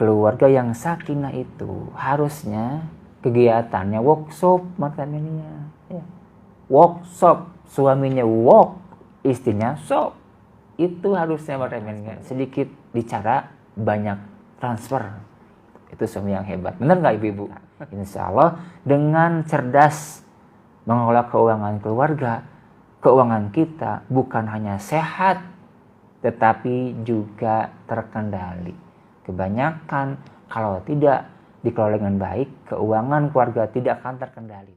keluarga yang sakinah itu harusnya kegiatannya workshop makanya ya. Workshop, suaminya walk, istrinya shop. Itu harusnya makanya sedikit bicara, banyak transfer. Itu suami yang hebat. Benar nggak ibu-ibu? Insya Allah dengan cerdas mengelola keuangan keluarga, keuangan kita bukan hanya sehat, tetapi juga terkendali. Kebanyakan kalau tidak dikelola dengan baik, keuangan keluarga tidak akan terkendali.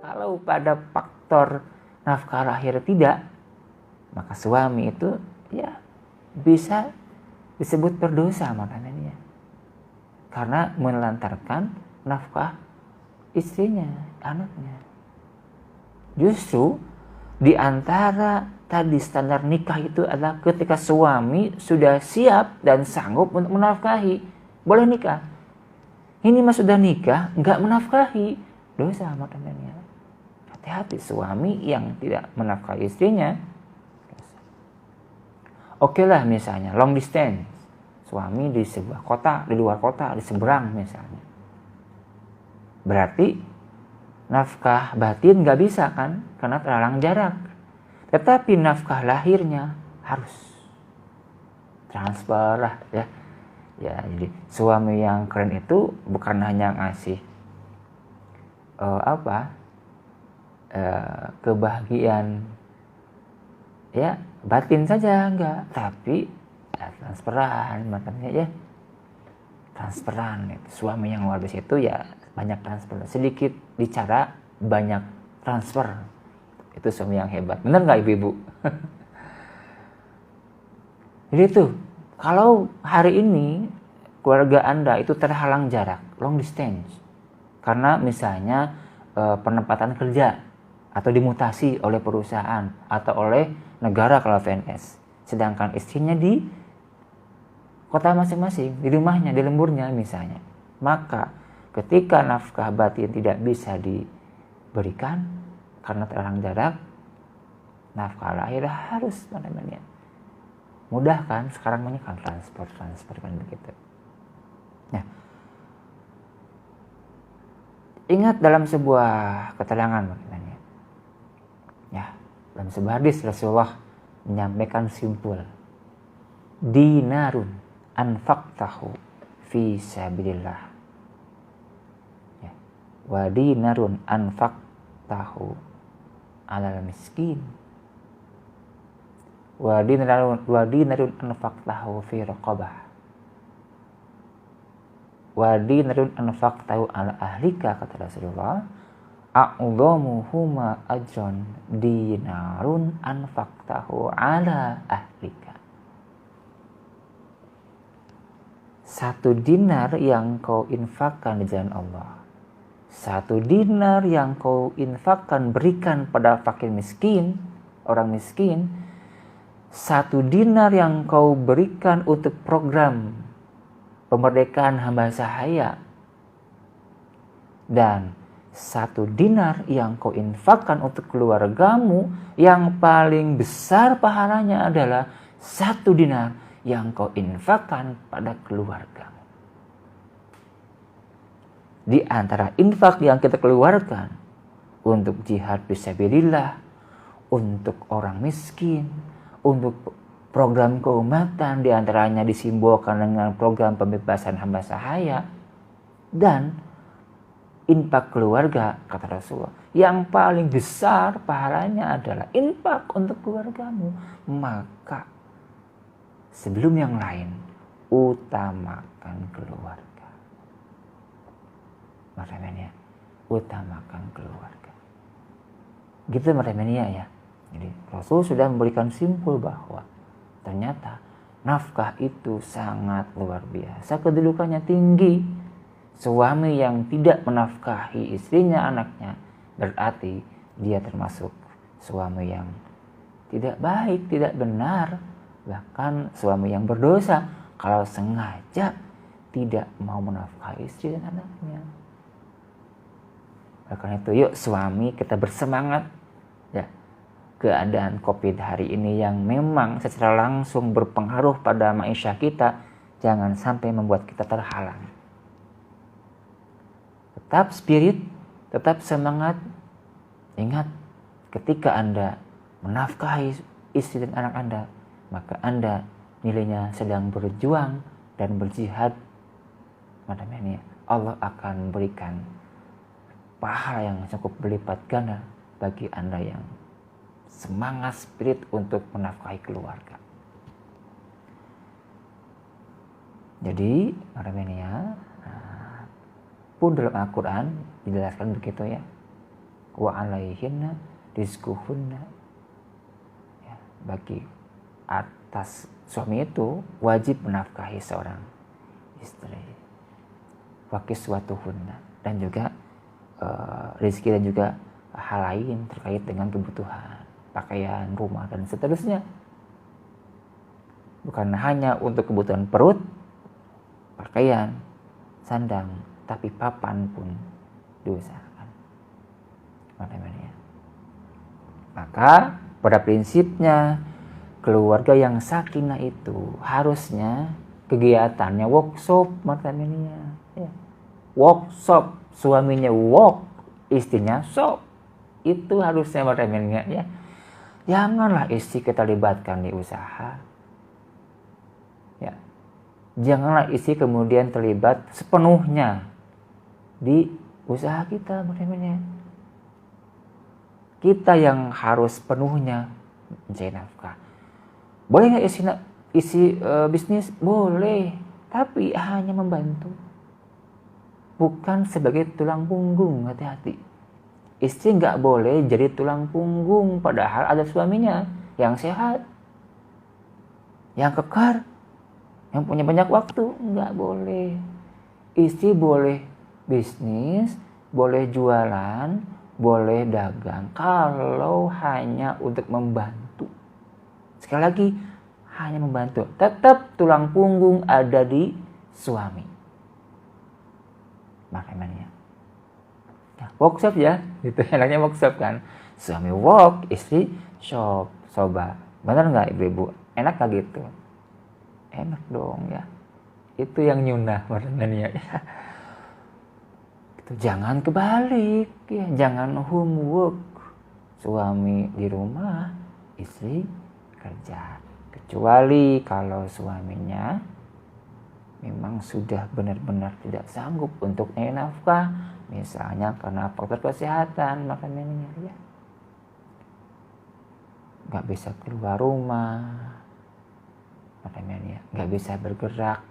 Kalau pada faktor nafkah lahir tidak, maka suami itu ya bisa disebut berdosa makanya, karena menelantarkan nafkah istrinya, anaknya. Justru di antara tadi standar nikah itu adalah ketika suami sudah siap dan sanggup untuk menafkahi, boleh nikah. Ini mah sudah nikah, nggak menafkahi, dosa makanya. Hati-hati suami yang tidak menafkahi istrinya. Oke lah misalnya long distance, suami di sebuah kota, di luar kota, di seberang misalnya. Berarti nafkah batin nggak bisa kan, karena terhalang jarak. Tetapi nafkah lahirnya harus transfer lah ya. Ya, jadi suami yang keren itu bukan hanya ngasih kebahagiaan ya batin saja enggak, tapi ya, transferan makanya ya, transferan itu. Suami yang luar biasa itu ya banyak transfer, sedikit bicara banyak transfer. Itu suami yang hebat. Benar nggak ibu-ibu? Jadi tuh kalau hari ini keluarga Anda itu terhalang jarak, long distance, karena misalnya penempatan kerja atau dimutasi oleh perusahaan atau oleh negara kalau PNS, sedangkan istrinya di kota masing-masing, di rumahnya, di lemburnya misalnya, maka ketika nafkah batin tidak bisa diberikan karena terhalang jarak, nafkah lahir harus namanya. Mudah kan sekarang banyak kan transfer kan begitu. Nah, ingat dalam sebuah keterangan makanya, ya dalam sebuah hadis Rasulullah menyampaikan simpul, dinarun anfaqtahu fi sabilillah, ya, wa dinarun anfaqtahu alal miskin, wa dinarun anfaqtahu fi raqabah, wa dinarun anfaqtahu ala ahlika, kata Rasulullah, a'udhamuhuma ajran dinarun anfaqtahu ala ahlika. Satu dinar yang kau infakkan di jalan Allah, satu dinar yang kau infakkan berikan pada fakir miskin, orang miskin, satu dinar yang kau berikan untuk program pemerdekaan hamba sahaya, dan satu dinar yang kau infakkan untuk keluargamu, yang paling besar pahalanya adalah satu dinar yang kau infakkan pada keluargamu. Di antara infak yang kita keluarkan untuk jihad fisabilillah, untuk orang miskin, untuk program keumatan, di antaranya disimbolkan dengan program pembebasan hamba sahaya, dan infak keluarga, kata Rasulullah, yang paling besar pahalanya adalah infak untuk keluargamu. Maka sebelum yang lain, utamakan keluarga. Makanya utamakan keluarga. Gitu makanya ya. Jadi Rasul sudah memberikan simpul bahwa ternyata nafkah itu sangat luar biasa, kedudukannya tinggi. Suami yang tidak menafkahi istrinya, anaknya, berarti dia termasuk suami yang tidak baik, tidak benar, bahkan suami yang berdosa kalau sengaja tidak mau menafkahi istri dan anaknya. Oleh karena itu, yuk suami kita bersemangat ya keadaan COVID hari ini yang memang secara langsung berpengaruh pada maisha kita, jangan sampai membuat kita terhalang. Tetap spirit, tetap semangat. Ingat, ketika Anda menafkahi istri dan anak Anda, maka Anda nilainya sedang berjuang dan berjihad. Makanya Allah akan memberikan pahala yang cukup berlipat ganda bagi Anda yang semangat spirit untuk menafkahi keluarga. Jadi, makanya pun dalam Al-Quran dijelaskan begitu ya. Wa alaihinna rizquhunna. Ya, bagi atas suami itu wajib menafkahi seorang istri. Wa kiswatuhunna, dan juga rezeki dan juga hal lain terkait dengan kebutuhan, pakaian, rumah, dan seterusnya. Bukan hanya untuk kebutuhan perut, pakaian, sandang, tapi papan pun diusahakan. Maka pada prinsipnya keluarga yang sakinah itu harusnya kegiatannya workshop, ya. Workshop, suaminya work, istrinya shop. Itu harusnya ya. Janganlah istri kita libatkan di usaha. Ya. Janganlah istri kemudian terlibat sepenuhnya di usaha kita, Kita yang harus penuhnya mencari nafkah. Boleh nggak isi bisnis? Boleh, tapi hanya membantu, bukan sebagai tulang punggung. Hati-hati. Istri nggak boleh jadi tulang punggung, padahal ada suaminya yang sehat, yang kekar, yang punya banyak waktu. Nggak boleh. Istri boleh bisnis, boleh jualan, boleh dagang, kalau hanya untuk membantu. Sekali lagi, hanya membantu. Tetap tulang punggung ada di suami. Makanya workshop ya, gitu enaknya workshop kan. Suami work, istri shop, soba. Benar nggak ibu-ibu? Enak nggak gitu? Enak dong ya. Itu yang nyunah maknanya ya. Itu jangan kebalik ya, jangan homework. Suami di rumah, istri kerja. Kecuali kalau suaminya memang sudah benar-benar tidak sanggup untuk nyari nafkah, misalnya karena faktor kesehatan, makanya ya nggak bisa keluar rumah, makanya nggak bisa bergerak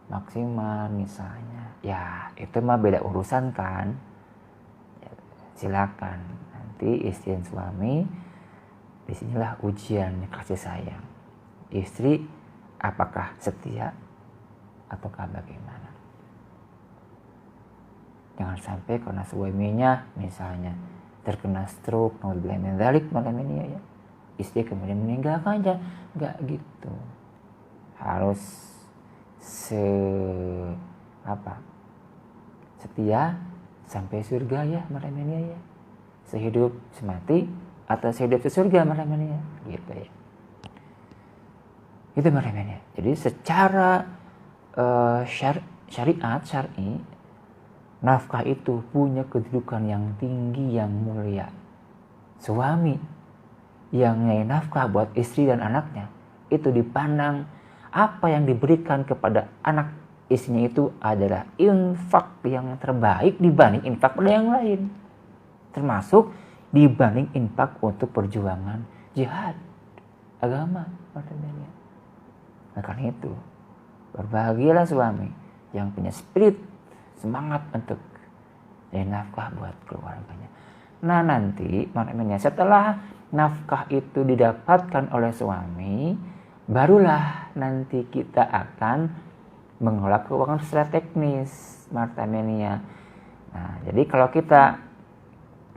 maksimal misalnya, ya itu mah beda urusan kan. Ya, silakan nanti istri dan suami, disinilah ujian kasih sayang. Istri apakah setia ataukah bagaimana? Jangan sampai karena suaminya misalnya terkena stroke, naudzubillah min dzalik, makanya ya istri kemudian meninggalkan aja. Nggak gitu. Harus setia sampai surga ya, makanya ya. Sehidup semati atau sehidup sesurga, makanya gitu ya. Itu maknanya. Jadi secara syar'i, nafkah itu punya kedudukan yang tinggi, yang mulia. Suami yang nyai nafkah buat istri dan anaknya, itu dipandang apa yang diberikan kepada anak istrinya itu adalah infak yang terbaik dibanding infak pada yang lain. Termasuk dibanding infak untuk perjuangan jihad agama, maknanya. Nah, karena itu berbahagialah suami yang punya spirit semangat untuk jadi nafkah buat keluarganya. Nah nanti maknanya setelah nafkah itu didapatkan oleh suami, barulah nanti kita akan mengelola keuangan secara teknis, maknanya. Nah jadi kalau kita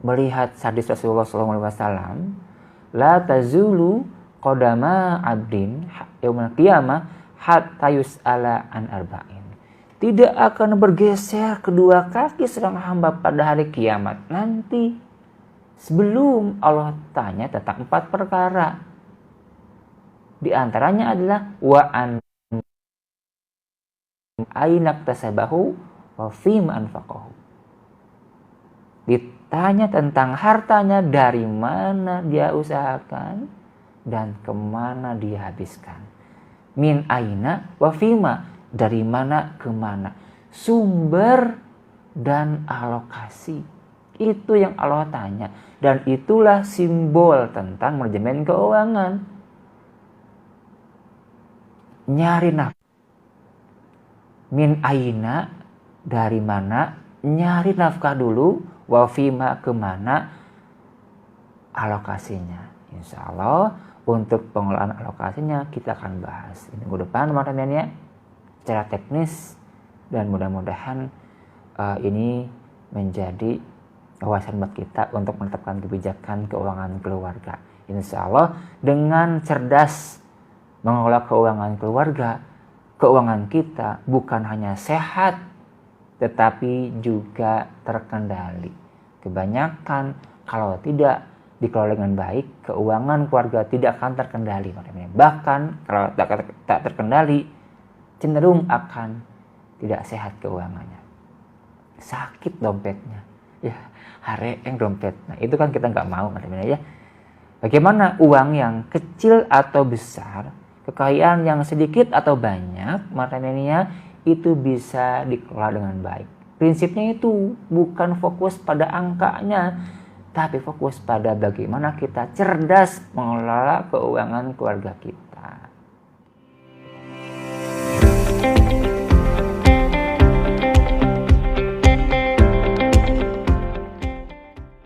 melihat hadis Rasulullah SAW, la tazulu qadama abdin yaumil qiyamah hatta yus'ala an arba'in. Tidak akan bergeser kedua kaki seorang hamba pada hari kiamat nanti sebelum Allah tanya tentang 4 perkara. Di antaranya adalah wa an ainak tasabahu wa fima anfaqahu. Ditanya tentang hartanya, dari mana dia usahakan dan kemana dia habiskan. Min aina wa fima, dari mana kemana. Sumber dan alokasi. Itu yang Allah tanya. Dan itulah simbol tentang manajemen keuangan. Nyari nafkah. Min aina, dari mana, nyari nafkah dulu, wa fima, kemana alokasinya. Insya Allah untuk pengelolaan alokasinya kita akan bahas ini minggu depan teman-teman ya, secara teknis, dan mudah-mudahan ini menjadi wawasan buat kita untuk menetapkan kebijakan keuangan keluarga. Insya Allah dengan cerdas mengelola keuangan keluarga, keuangan kita bukan hanya sehat, tetapi juga terkendali. Kebanyakan kalau tidak dikelola dengan baik, keuangan keluarga tidak akan terkendali. Bahkan kalau tak terkendali, cenderung akan tidak sehat keuangannya. Sakit dompetnya. Ya, hareng dompetnya. Itu kan kita nggak mau, ya. Bagaimana uang yang kecil atau besar, kekayaan yang sedikit atau banyak, itu bisa dikelola dengan baik. Prinsipnya itu bukan fokus pada angkanya, tapi fokus pada bagaimana kita cerdas mengelola keuangan keluarga kita.